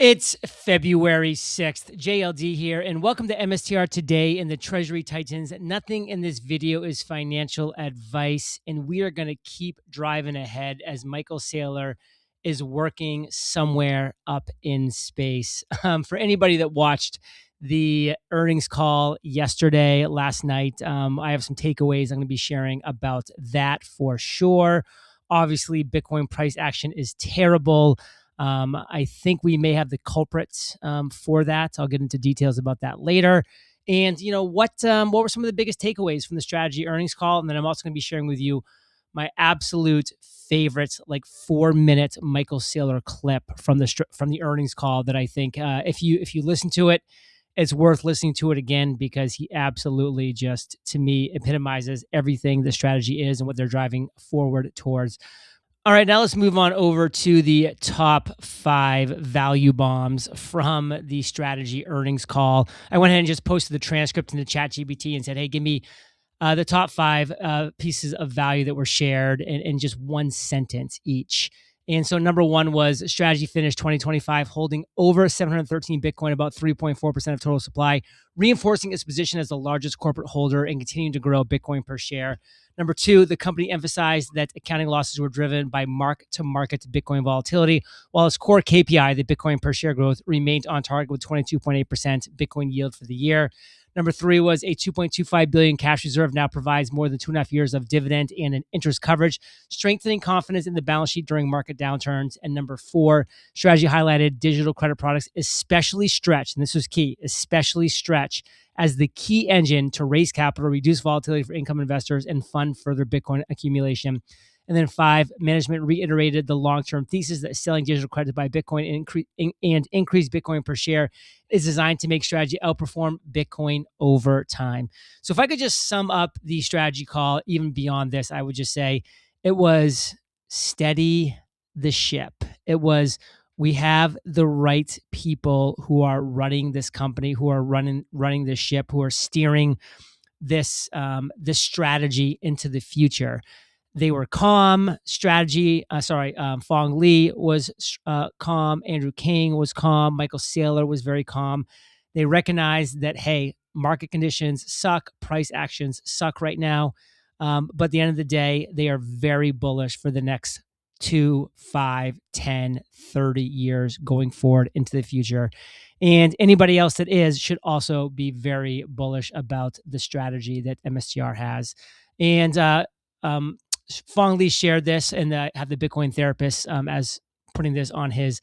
It's February 6th. JLD here, and welcome to MSTR Today in the Treasury Titans. Nothing in this video is financial advice, and we are going to keep driving ahead as Michael Saylor is working somewhere up in space. For anybody that watched the earnings call last night, I have some takeaways I'm going to be sharing about that for sure. Obviously, Bitcoin price action is terrible. I think we may have the culprits for that. I'll get into details about that later. And what were some of the biggest takeaways from the strategy earnings call? And then I'm also going to be sharing with you my absolute favorite, 4-minute Michael Saylor clip from the earnings call that I think if you listen to it, it's worth listening to it again because he absolutely just, to me, epitomizes everything the strategy is and what they're driving forward towards. All right, now let's move on over to the top 5 value bombs from the strategy earnings call. I went ahead and just posted the transcript into ChatGPT and said, hey, give me the top 5 pieces of value that were shared in just one sentence each. And so number 1 was strategy finished 2025 holding over 713 Bitcoin, about 3.4% of total supply, reinforcing its position as the largest corporate holder and continuing to grow Bitcoin per share. Number 2, the company emphasized that accounting losses were driven by mark-to-market Bitcoin volatility, while its core KPI, the Bitcoin per share growth, remained on target with 22.8% Bitcoin yield for the year. Number 3 was a $2.25 billion cash reserve now provides more than 2.5 years of dividend and an interest coverage, strengthening confidence in the balance sheet during market downturns. And number 4, strategy highlighted digital credit products, especially Stretch, and this was key, especially Stretch, as the key engine to raise capital, reduce volatility for income investors, and fund further Bitcoin accumulation. And then 5, management reiterated the long-term thesis that selling digital credit to buy Bitcoin and increase Bitcoin per share is designed to make strategy outperform Bitcoin over time. So if I could just sum up the strategy call, even beyond this, I would just say it was steady the ship. It was, we have the right people who are running this company, who are running this ship, who are steering this strategy into the future. They were calm. Fong Lee was calm. Andrew King was calm. Michael Saylor was very calm. They recognized that, hey, market conditions suck. Price actions suck right now. But at the end of the day, they are very bullish for the next 2, 5, 10, 30 years going forward into the future. And anybody else that should also be very bullish about the strategy that MSTR has. And Fong Lee shared this and have the Bitcoin therapist as putting this on his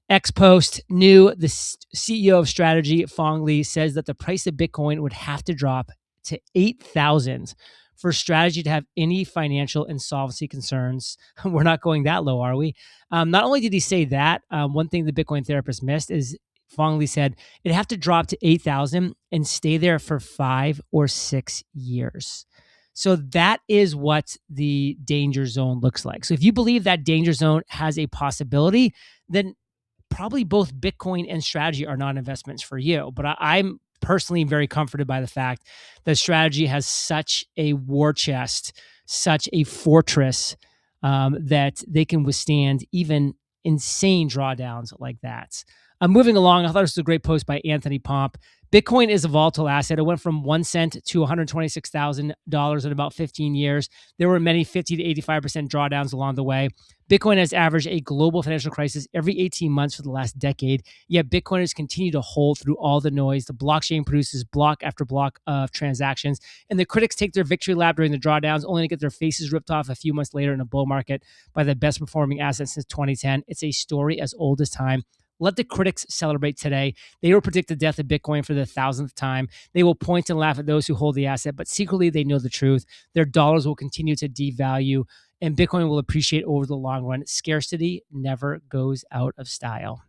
X post. The CEO of strategy, Fong Lee, says that the price of Bitcoin would have to drop to 8,000 for strategy to have any financial insolvency concerns. We're not going that low, are we? Not only did he say that, one thing the Bitcoin therapist missed is Fong Lee said it'd have to drop to 8,000 and stay there for 5 or 6 years. So that is what the danger zone looks like. So if you believe that danger zone has a possibility, then probably both Bitcoin and strategy are not investments for you. But I'm personally very comforted by the fact that strategy has such a war chest, such a fortress that they can withstand even insane drawdowns like that. Moving along, I thought this was a great post by Anthony Pomp. Bitcoin is a volatile asset. It went from 1 cent to $126,000 in about 15 years. There were many 50 to 85% drawdowns along the way. Bitcoin has averaged a global financial crisis every 18 months for the last decade, yet Bitcoin has continued to hold through all the noise. The blockchain produces block after block of transactions, and the critics take their victory lap during the drawdowns, only to get their faces ripped off a few months later in a bull market by the best performing asset since 2010. It's a story as old as time. Let the critics celebrate today. They will predict the death of Bitcoin for the 1,000th time. They will point and laugh at those who hold the asset, but secretly they know the truth. Their dollars will continue to devalue, and Bitcoin will appreciate over the long run. Scarcity never goes out of style.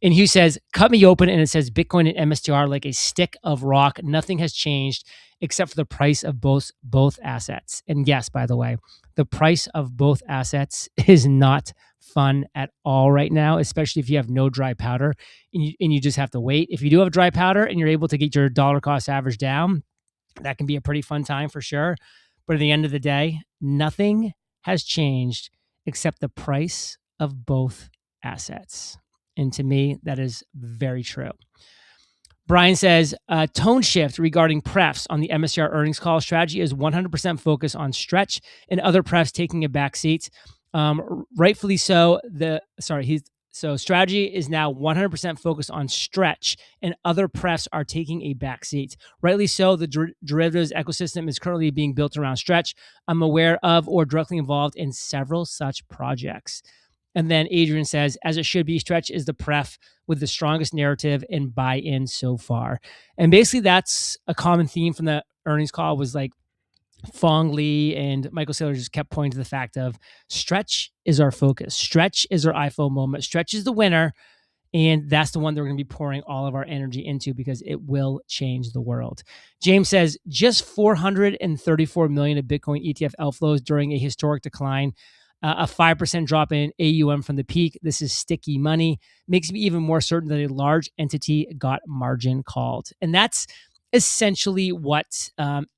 And Hugh says, cut me open, and it says Bitcoin and MSTR like a stick of rock. Nothing has changed except for the price of both assets. And yes, by the way, the price of both assets is not fun at all right now, especially if you have no dry powder and you just have to wait. If you do have dry powder and you're able to get your dollar cost average down, that can be a pretty fun time for sure. But at the end of the day, nothing has changed except the price of both assets. And to me, that is very true. Brian says, tone shift regarding prefs on the MSTR earnings call. Strategy is 100% focused on stretch and other prefs taking a back seat. Rightfully so. So strategy is now 100% focused on stretch and other prefs are taking a back seat. Rightly so. The derivatives ecosystem is currently being built around stretch. I'm aware of or directly involved in several such projects. And then Adrian says, as it should be, stretch is the pref with the strongest narrative and buy-in so far. And basically that's a common theme from the earnings call was like Fong Lee and Michael Saylor just kept pointing to the fact of stretch is our focus. Stretch is our iPhone moment. Stretch is the winner. And that's the one that we're going to be pouring all of our energy into because it will change the world. James says, just 434 million of Bitcoin ETF outflows during a historic decline. A 5% drop in AUM from the peak. This is sticky money. Makes me even more certain that a large entity got margin called. And that's essentially what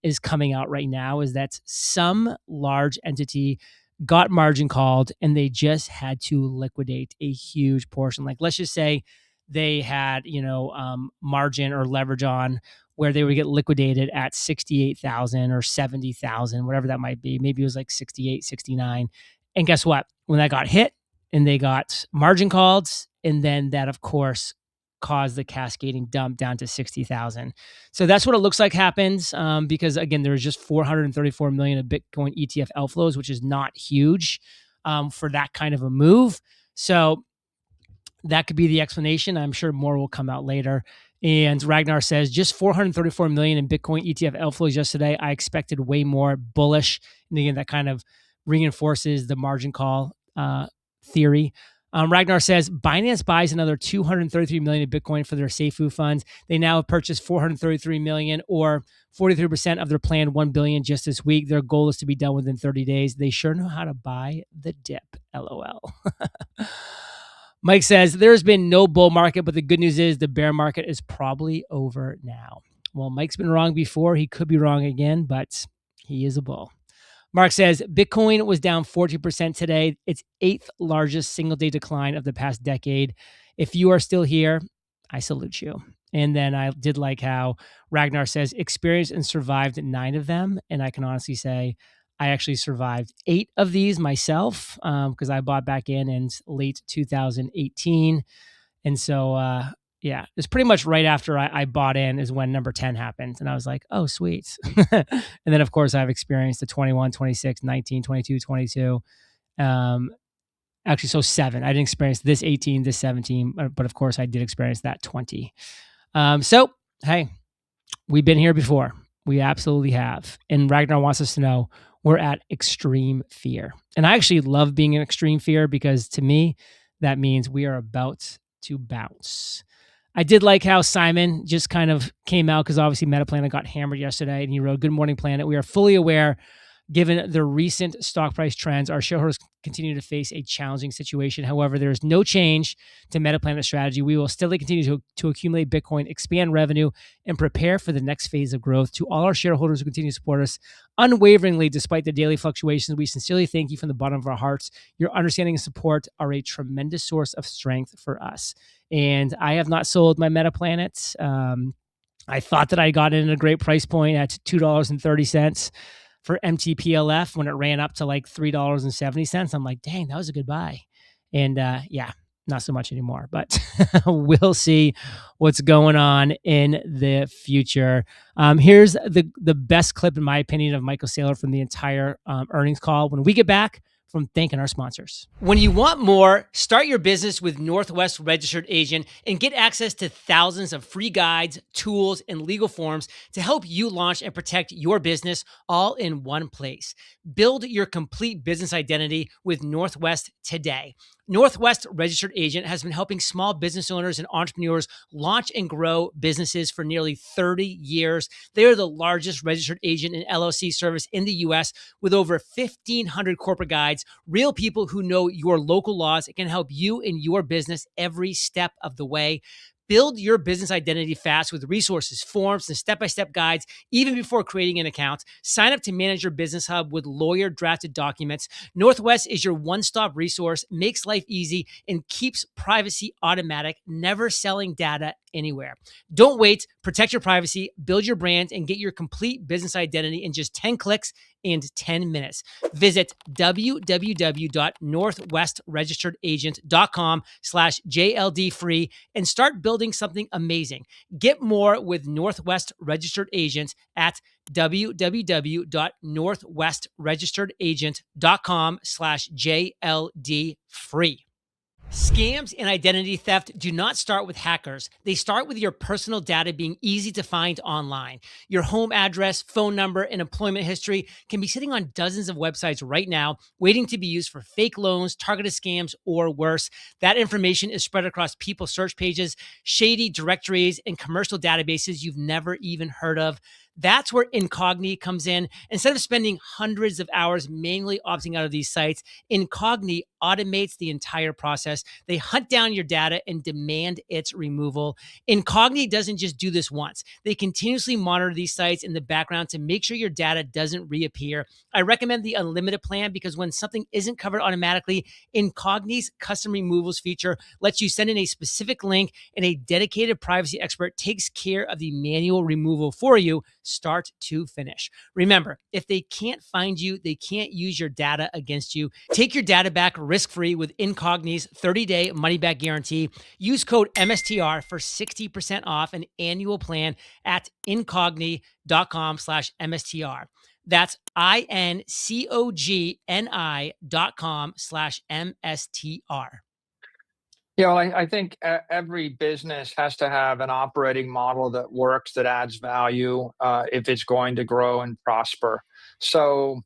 is coming out right now is that some large entity got margin called and they just had to liquidate a huge portion. Like, let's just say they had, margin or leverage on where they would get liquidated at 68,000 or 70,000, whatever that might be. Maybe it was like 68, 69. And guess what? When that got hit and they got margin called, and then that, of course, caused the cascading dump down to 60,000. So that's what it looks like happens because, again, there was just 434 million of Bitcoin ETF outflows, which is not huge for that kind of a move. So that could be the explanation. I'm sure more will come out later. And Ragnar says, just 434 million in Bitcoin ETF outflows yesterday. I expected way more, bullish. And again, that kind of reinforces the margin call theory. Ragnar says, Binance buys another 233 million of Bitcoin for their Seifu funds. They now have purchased 433 million or 43% of their planned 1 billion just this week. Their goal is to be done within 30 days. They sure know how to buy the dip, LOL. Mike says, there's been no bull market, but the good news is the bear market is probably over now. Well, Mike's been wrong before. He could be wrong again, but he is a bull. Mark says, Bitcoin was down 40% today. Its 8th largest single-day decline of the past decade. If you are still here, I salute you. And then I did like how Ragnar says, experienced and survived 9 of them. And I can honestly say, I actually survived 8 of these myself because I bought back in late 2018. And so, yeah, it's pretty much right after I bought in is when number 10 happened. And I was like, oh, sweet. And then, of course, I've experienced the 21, 26, 19, 22, 22. Actually, so 7. I didn't experience this 18, this 17, but of course, I did experience that 20. So, hey, we've been here before. We absolutely have. And Ragnar wants us to know we're at extreme fear. And I actually love being in extreme fear because to me, that means we are about to bounce. I did like how Simon just kind of came out because obviously Metaplanet got hammered yesterday and he wrote, Good morning, Planet. We are fully aware, given the recent stock price trends, our shareholders continue to face a challenging situation. However, there is no change to Metaplanet strategy. We will steadily continue to accumulate Bitcoin, expand revenue, and prepare for the next phase of growth. To all our shareholders who continue to support us unwaveringly despite the daily fluctuations, we sincerely thank you from the bottom of our hearts. Your understanding and support are a tremendous source of strength for us. And I have not sold my Metaplanet. I thought that I got in at a great price point at $2.30 for MTPLF when it ran up to like $3.70. I'm like, dang, that was a good buy. And yeah, not so much anymore, but we'll see what's going on in the future. Here's the best clip, in my opinion, of Michael Saylor from the entire earnings call. When we get back from thanking our sponsors. When you want more, start your business with Northwest Registered Agent and get access to thousands of free guides, tools, and legal forms to help you launch and protect your business all in one place. Build your complete business identity with Northwest today. Northwest Registered Agent has been helping small business owners and entrepreneurs launch and grow businesses for nearly 30 years. They are the largest registered agent and LLC service in the U.S. with over 1,500 corporate guides, real people who know your local laws and can help you in your business every step of the way. Build your business identity fast with resources, forms, and step-by-step guides even before creating an account. Sign up to manage your business hub with lawyer-drafted documents. Northwest is your one-stop resource, makes life easy, and keeps privacy automatic, never selling data anywhere. Don't wait. Protect your privacy, build your brand, and get your complete business identity in just 10 clicks and 10 minutes. Visit www.northwestregisteredagent.com/JLD free and start building something amazing. Get more with Northwest Registered Agent at www.northwestregisteredagent.com/JLD free. Scams and identity theft do not start with hackers. They start with your personal data being easy to find online. Your home address, phone number, and employment history can be sitting on dozens of websites right now, waiting to be used for fake loans, targeted scams, or worse. That information is spread across people's search pages, shady directories, and commercial databases you've never even heard of. That's where Incogni comes in. Instead of spending hundreds of hours manually opting out of these sites, Incogni automates the entire process. They hunt down your data and demand its removal. Incogni doesn't just do this once. They continuously monitor these sites in the background to make sure your data doesn't reappear. I recommend the unlimited plan because when something isn't covered automatically, Incogni's custom removals feature lets you send in a specific link and a dedicated privacy expert takes care of the manual removal for you, start to finish. Remember, if they can't find you, they can't use your data against you. Take your data back risk-free with Incogni's 30-day money-back guarantee. Use code MSTR for 60% off an annual plan at incogni.com/MSTR. That's INCOGNI.com/MSTR. I think every business has to have an operating model that works, that adds value, if it's going to grow and prosper. So,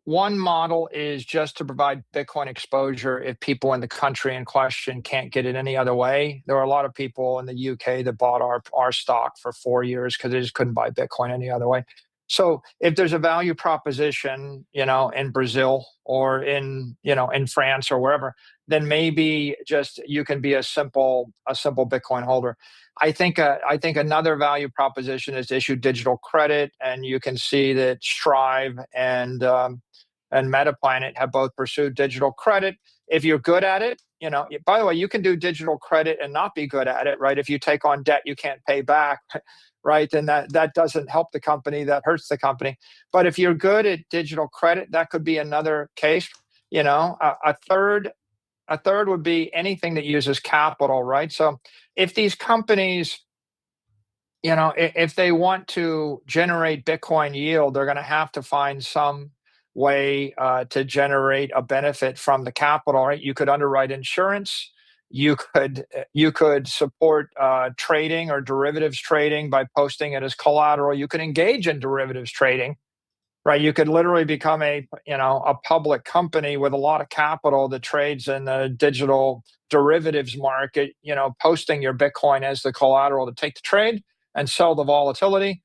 one model is just to provide Bitcoin exposure if people in the country in question can't get it any other way. There are a lot of people in the UK that bought our stock for 4 years because they just couldn't buy Bitcoin any other way. So if there's a value proposition, in Brazil or in France or wherever, then maybe just you can be a simple Bitcoin holder. I think another value proposition is to issue digital credit, and you can see that Strive and Metaplanet have both pursued digital credit. If you're good at it, by the way, you can do digital credit and not be good at it, right? If you take on debt you can't pay back, right, then that doesn't help the company, that hurts the company. But if you're good at digital credit, that could be another case. A third would be anything that uses capital, right? So if these companies, if they want to generate Bitcoin yield, they're going to have to find some way to generate a benefit from the capital, right? You could underwrite insurance. You could support trading or derivatives trading by posting it as collateral. You could engage in derivatives trading, right? You could literally become a public company with a lot of capital that trades in the digital derivatives market, posting your Bitcoin as the collateral to take the trade and sell the volatility.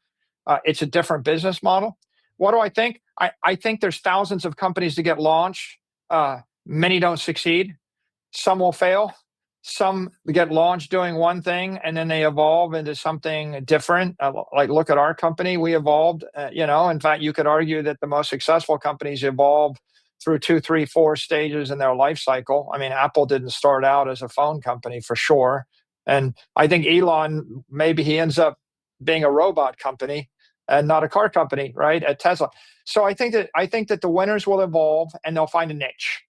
It's a different business model. What do I think? I think there's thousands of companies that get launched. Many don't succeed. Some will fail. Some get launched doing one thing and then they evolve into something different. Like, look at our company. We evolved. In fact, you could argue that the most successful companies evolve through 2, 3, 4 stages in their life cycle. I mean, Apple didn't start out as a phone company for sure. And I think Elon, maybe he ends up being a robot company and not a car company, right? At Tesla. So I think that the winners will evolve and they'll find a niche.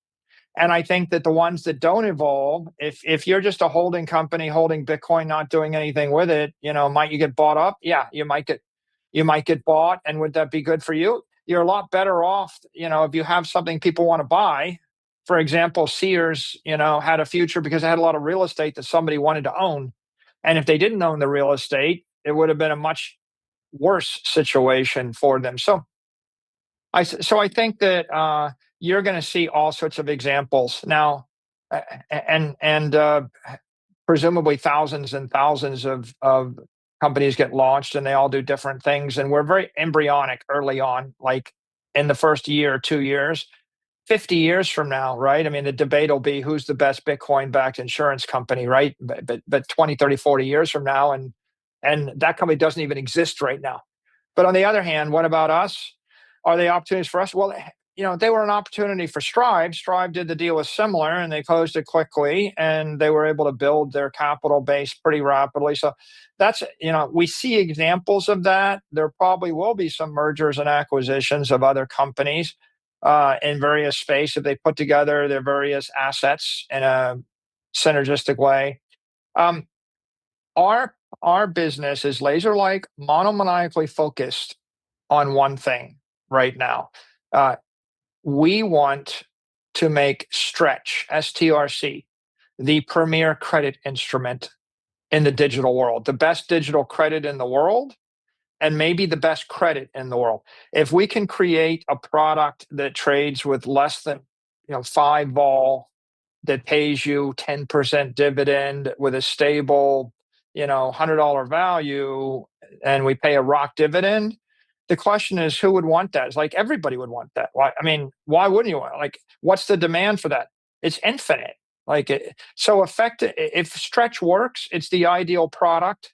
And I think that the ones that don't evolve, if you're just a holding company holding Bitcoin, not doing anything with it, might you get bought up? Yeah, you might get bought. And would that be good for you? You're a lot better off, if you have something people want to buy. For example, Sears, had a future because it had a lot of real estate that somebody wanted to own. And if they didn't own the real estate, it would have been a much worse situation for them. So I think that you're going to see all sorts of examples now, and presumably thousands and thousands of companies get launched, and they all do different things. And we're very embryonic early on, like in the first year or 2 years. 50 years from now, right? I mean, the debate will be who's the best Bitcoin-backed insurance company, right? But 20, 30, 40 years from now, and that company doesn't even exist right now. But on the other hand, what about us? Are they opportunities for us? Well, they were an opportunity for Strive. Strive did the deal with Similar, and they closed it quickly, and they were able to build their capital base pretty rapidly. So that's, we see examples of that. There probably will be some mergers and acquisitions of other companies in various space if they put together their various assets in a synergistic way. Um, our business is laser-like, monomaniacally focused on one thing right now. Uh, we want to make Stretch, STRC, the premier credit instrument in the digital world, the best digital credit in the world, and maybe the best credit in the world. If we can create a product that trades with less than 5 vol, that pays you 10% dividend with a stable, $100 value, and we pay a rock dividend. The question is, who would want that? It's like everybody would want that. Why? I mean, why wouldn't you want? Like, what's the demand for that? It's infinite. So effective. If Stretch works, it's the ideal product,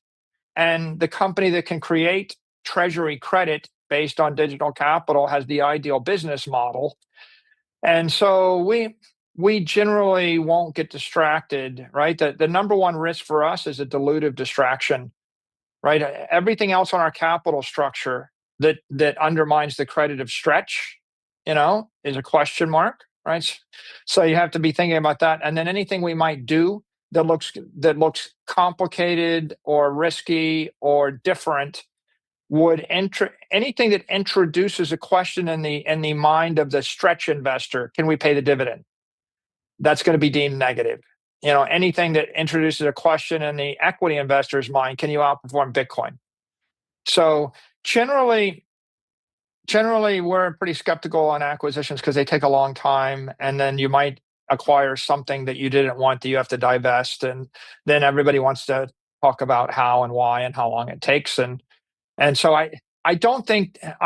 and the company that can create treasury credit based on digital capital has the ideal business model. And so we generally won't get distracted, right? The number one risk for us is a dilutive distraction, right? Everything else on our capital structure that undermines the credit of Stretch, is a question mark, right? So you have to be thinking about that. And then anything we might do that looks complicated or risky or different would enter anything that introduces a question in the mind of the Stretch investor: can we pay the dividend? That's going to be deemed negative. Anything that introduces a question in the equity investor's mind: can you outperform Bitcoin? So generally, we're pretty skeptical on acquisitions because they take a long time, and then you might acquire something that you didn't want that you have to divest, and then everybody wants to talk about how and why and how long it takes. And so I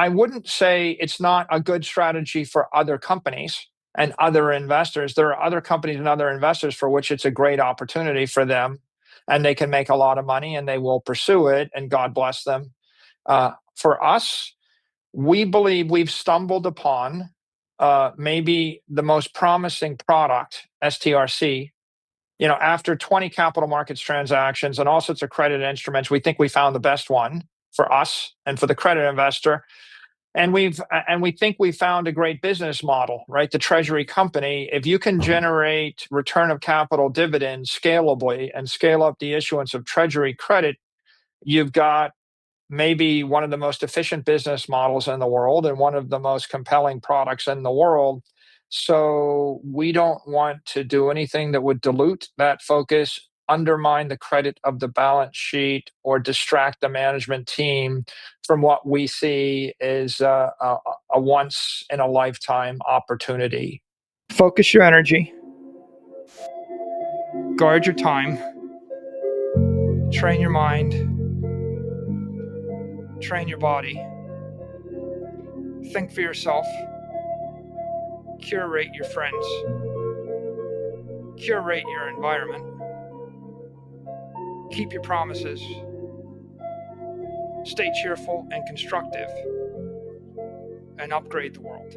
wouldn't say it's not a good strategy for other companies and other investors. There are other companies and other investors for which it's a great opportunity for them, and they can make a lot of money, and they will pursue it, and God bless them. For us, we believe we've stumbled upon maybe the most promising product, STRC. After 20 capital markets transactions and all sorts of credit instruments, we think we found the best one for us and for the credit investor. And we think we found a great business model, right? The treasury company. If you can generate return of capital dividends scalably and scale up the issuance of treasury credit, you've got maybe one of the most efficient business models in the world and one of the most compelling products in the world. So we don't want to do anything that would dilute that focus, undermine the credit of the balance sheet, or distract the management team from what we see is a once in a lifetime opportunity. Focus your energy, guard your time, train your mind, train your body, think for yourself, curate your friends, curate your environment, keep your promises, stay cheerful and constructive, and upgrade the world.